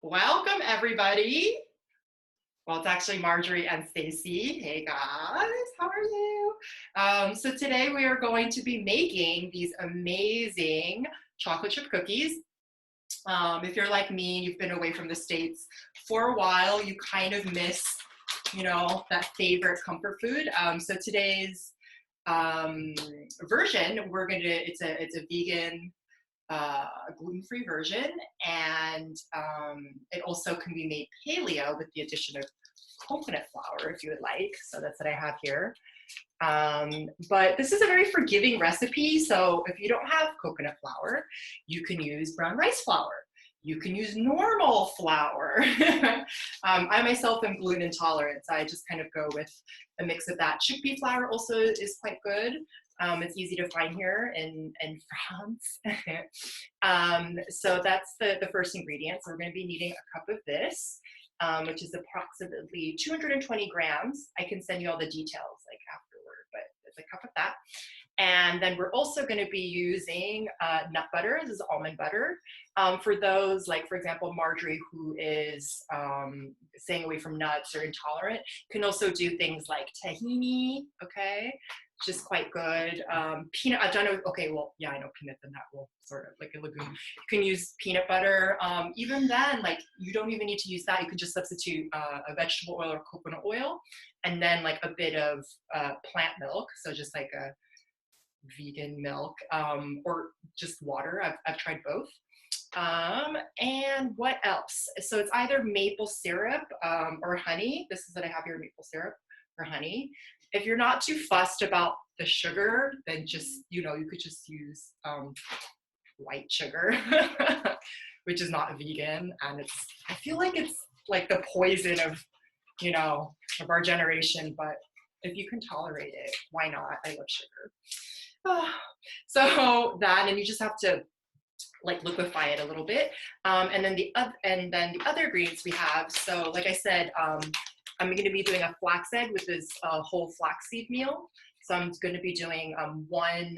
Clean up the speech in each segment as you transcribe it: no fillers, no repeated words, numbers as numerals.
Welcome, everybody. Well, it's actually Marjorie and Stacy. Hey, guys, how are you? So today we are going to be making these amazing chocolate chip cookies. If you're like me, you've been away from the States for a while, you kind of miss, that favorite comfort food. So today's version, it's a vegan gluten-free version, and it also can be made paleo with the addition of coconut flour if you would like. So that's what I have here. But this is a very forgiving recipe. So if you don't have coconut flour, you can use brown rice flour. You can use normal flour. I myself am gluten intolerant, so I just kind of go with a mix of that. Chickpea flour also is quite good. It's easy to find here in France. So that's the first ingredient. So we're going to be needing a cup of this, which is approximately 220 grams. I can send you all the details like afterward, but it's a cup of that. And then we're also going to be using nut butter. This is almond butter. For those, like, for example, Marjorie, who is staying away from nuts or intolerant, can also do things like tahini, okay? Which is quite good. Peanut, I don't know, okay, well, yeah, I know peanut and nut will sort of like a legume. You can use peanut butter. Even then, like, you don't even need to use that. You could just substitute a vegetable oil or coconut oil, and then like a bit of plant milk. So just like a vegan milk, or just water. I've tried both. And what else? So it's either maple syrup or honey. This is what I have here, maple syrup or honey. If you're not too fussed about the sugar, then just, you could just use white sugar, which is not vegan. And I feel like it's like the poison of our generation, but if you can tolerate it, why not? I love sugar. So that, and you just have to like liquefy it a little bit. And then the other ingredients we have. So like I said, I'm going to be doing a flax egg, which is a whole flaxseed meal. So I'm going to be doing 1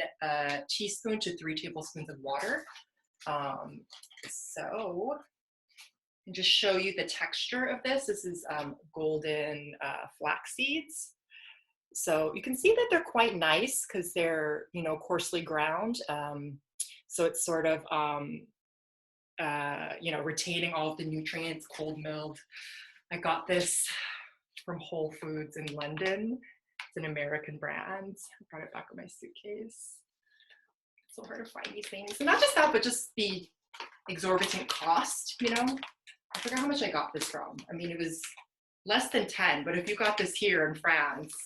teaspoon to 3 tablespoons of water. So and just show you the texture of this. This is golden flax seeds. So you can see that they're quite nice because they're, coarsely ground. So it's sort of, retaining all of the nutrients, cold milled. I got this from Whole Foods in London. It's an American brand. I brought it back in my suitcase. It's so hard to find these things. And not just that, but just the exorbitant cost, I forgot how much I got this from. I mean, it was less than 10, but if you got this here in France,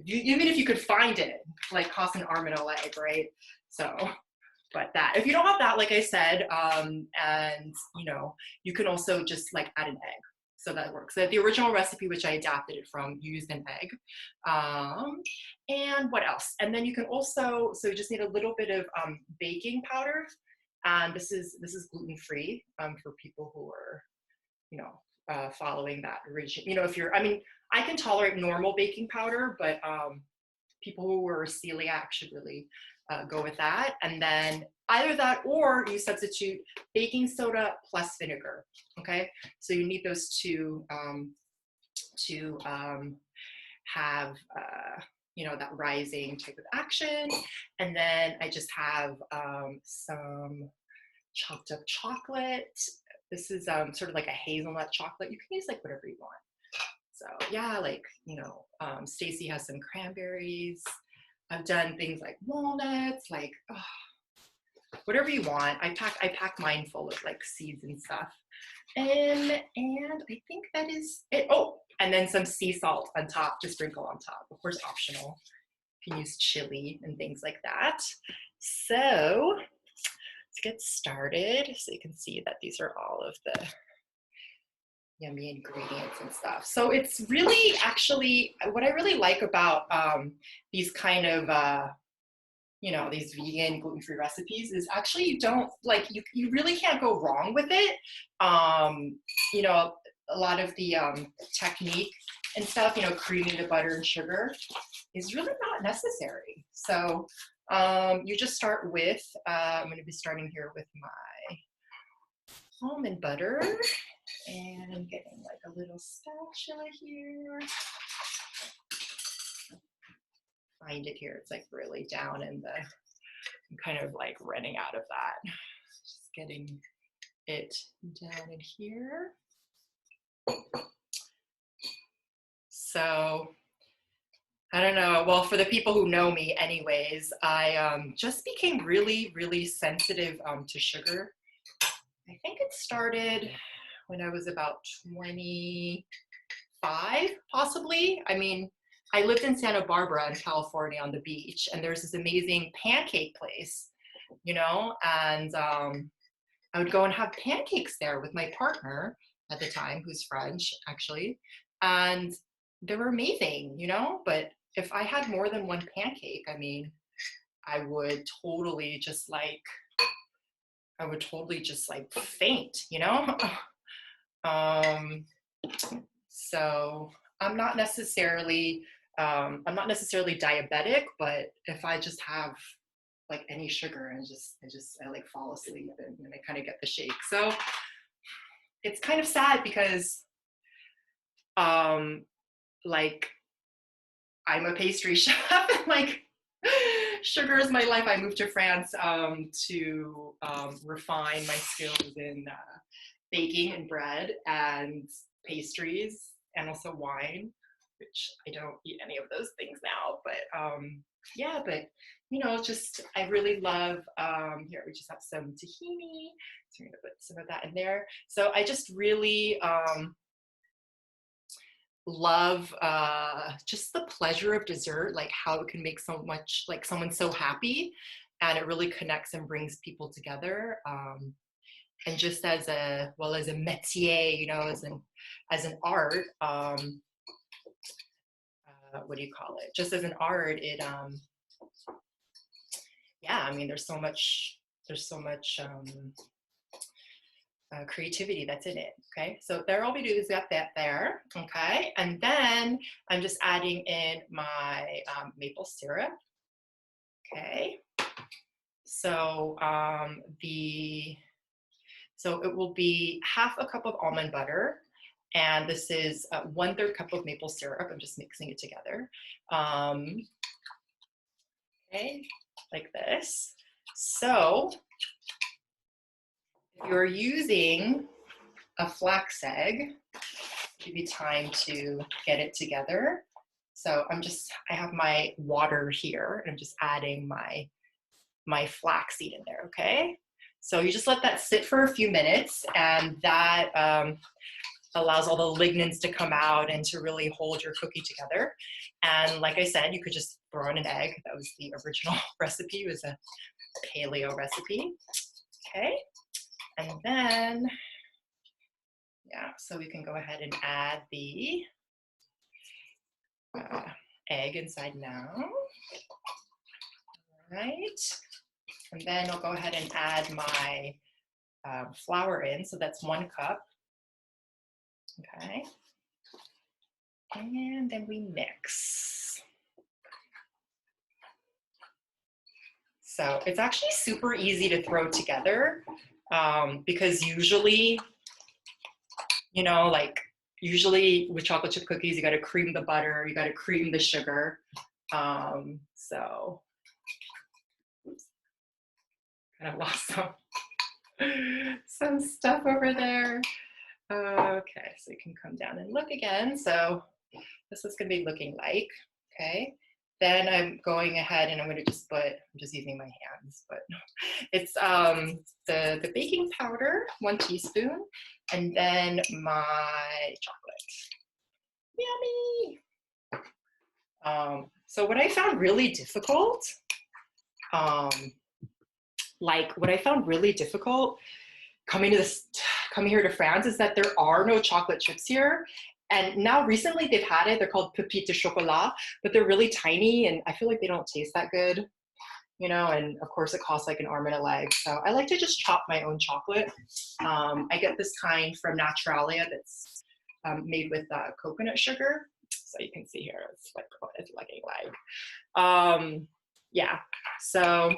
even if you could find it, like cost an arm and a leg, right? So, but that, if you don't have that, like I said, and you can also just like add an egg. So that works. So the original recipe, which I adapted it from, used an egg. And what else? And then you can also, so you just need a little bit of baking powder. And this is gluten-free for people who are, following that region. I can tolerate normal baking powder, but people who are celiac should really go with that. And then either that or you substitute baking soda plus vinegar. Okay, so you need those two to have that rising type of action. And then I just have some chopped up chocolate. This is sort of like a hazelnut chocolate. You can use like whatever you want. So yeah, like, Stacy has some cranberries. I've done things like walnuts, like whatever you want. I pack mine full of like seeds and stuff. And I think that is it. Oh, and then some sea salt on top to sprinkle on top. Of course, optional. You can use chili and things like that. So let's get started. So you can see that these are all of the yummy ingredients and stuff. So it's really, actually, what I really like about these kind of these vegan gluten-free recipes is actually you don't like, you really can't go wrong with it. A lot of the technique and stuff, creaming the butter and sugar is really not necessary. So you just start with, I'm going to be starting here with my almond butter, and I'm getting like a little spatula here. Find it here. It's like really down in the, I'm kind of like running out of that. Just getting it down in here. So I don't know. Well, for the people who know me anyways, I just became really, really sensitive to sugar. I think it started when I was about 25, possibly. I mean, I lived in Santa Barbara in California on the beach, and there's this amazing pancake place, you know, and I would go and have pancakes there with my partner at the time, who's French, actually. And they were amazing, you know, but if I had more than one pancake, I mean, I would totally just like, faint, you know? So I'm not necessarily diabetic, but if I just have like any sugar and I like fall asleep and I kind of get the shake. So it's kind of sad because like I'm a pastry chef and like sugar is my life. I moved to France to refine my skills in baking and bread and pastries and also wine, which I don't eat any of those things now, but yeah, but you know, just I really love, here we just have some tahini, so I'm gonna put some of that in there. So I just really love just the pleasure of dessert, like how it can make so much, like someone so happy, and it really connects and brings people together. And just as a, well, as a métier, you know, as an art, what do you call it? Just as an art, it, yeah, I mean, there's so much creativity that's in it. Okay, so there, all we do is got that there. Okay, and then I'm just adding in my maple syrup. Okay, so so it will be half a cup of almond butter, and this is 1/3 cup of maple syrup. I'm just mixing it together. Okay, like this. So if you're using a flax egg, give you time to get it together. So I have my water here, and I'm just adding my flaxseed in there, okay? So you just let that sit for a few minutes, and that allows all the lignins to come out and to really hold your cookie together. And like I said, you could just throw in an egg. That was the original recipe. It was a paleo recipe, okay? And then, yeah, so we can go ahead and add the egg inside now. All right, and then I'll go ahead and add my flour in. So that's 1 cup. Okay, and then we mix. So it's actually super easy to throw together because usually, you know, like usually with chocolate chip cookies, you got to cream the butter, you got to cream the sugar. So, oops, kind of lost some stuff over there. Okay, so you can come down and look again. So this is going to be looking like, okay. Then I'm going ahead and I'm going to just put, I'm just using my hands, but it's the baking powder, 1 teaspoon, and then my chocolate. Yummy! So what I found really difficult, coming here to France, is that there are no chocolate chips here. And now recently they've had it. They're called pépites de chocolat, but they're really tiny, and I feel like they don't taste that good, you know, and of course it costs like an arm and a leg. So I like to just chop my own chocolate. I get this kind from Naturalia that's made with coconut sugar. So you can see here, it's like what it's looking like. Yeah, so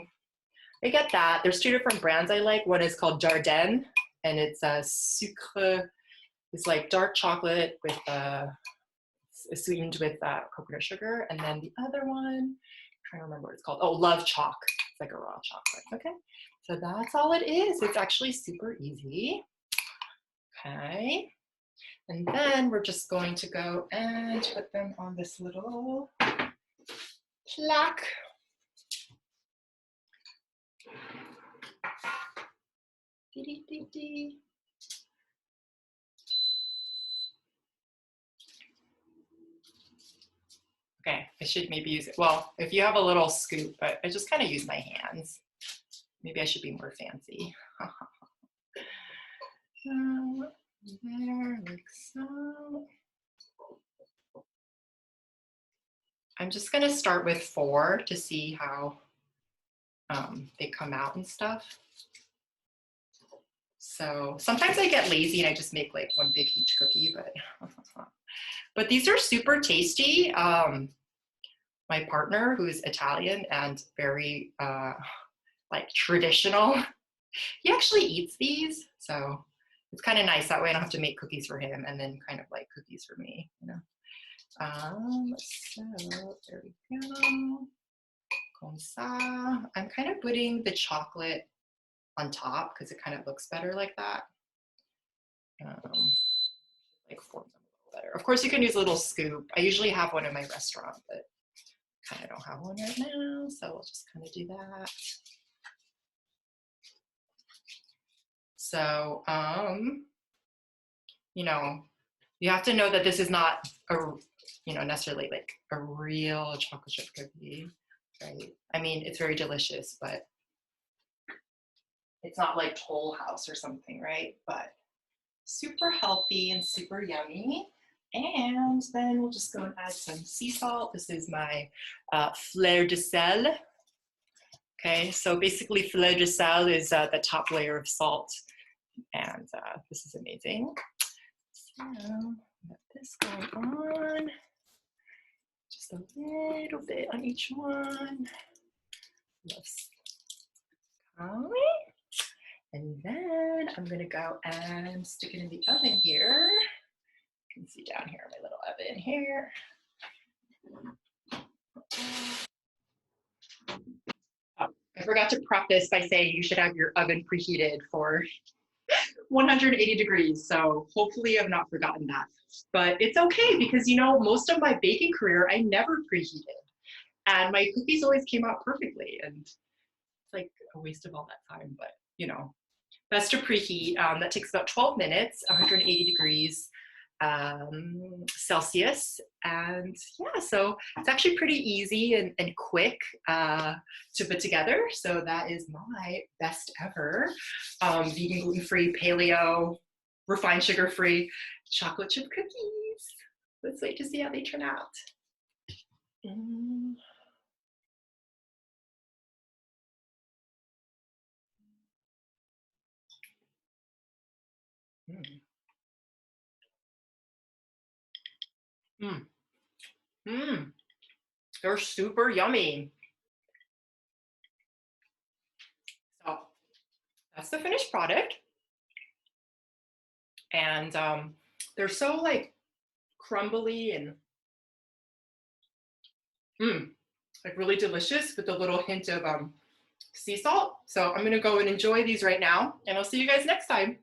I get that. There's 2 different brands I like. One is called Jardin, and it's a sucre. It's like dark chocolate with sweetened with coconut sugar. And then the other one, I'm trying to remember what it's called. Oh, Love Chalk. It's like a raw chocolate. Okay, so that's all it is. It's actually super easy. Okay, and then we're just going to go and put them on this little plaque. Okay, I should maybe use it. Well, if you have a little scoop, but I just kind of use my hands. Maybe I should be more fancy. There, like so. I'm just gonna start with 4 to see how they come out and stuff. So sometimes I get lazy and I just make like one big each cookie, but these are super tasty. My partner, who's Italian and very like traditional, he actually eats these. So it's kind of nice. That way I don't have to make cookies for him and then kind of like cookies for me, you know. So there we go. Comme ça. I'm kind of putting the chocolate on top because it kind of looks better like that. Like form them a little better. Of course, you can use a little scoop. I usually have one in my restaurant, but kind of don't have one right now, so we'll just kind of do that. So, you know, you have to know that this is not a, you know, necessarily like a real chocolate chip cookie, right? I mean, it's very delicious, but it's not like Toll House or something, right? But super healthy and super yummy. And then we'll just go and add some sea salt. This is my fleur de sel. Okay, so basically fleur de sel is the top layer of salt. And this is amazing. So let this go on. Just a little bit on each one. Yes. And then I'm gonna go and stick it in the oven here. You can see down here my little oven here. Oh, I forgot to preface by saying you should have your oven preheated for 180 degrees. So hopefully I've not forgotten that. But it's okay because, you know, most of my baking career, I never preheated. And my cookies always came out perfectly. And it's like a waste of all that time, but you know, best to preheat. That takes about 12 minutes, 180 degrees Celsius. And yeah, so it's actually pretty easy and quick to put together. So that is my best ever vegan, gluten-free, paleo, refined sugar-free chocolate chip cookies. Let's wait to see how they turn out. They're super yummy. So that's the finished product. And they're so like crumbly and like really delicious with a little hint of sea salt. So I'm gonna go and enjoy these right now, and I'll see you guys next time.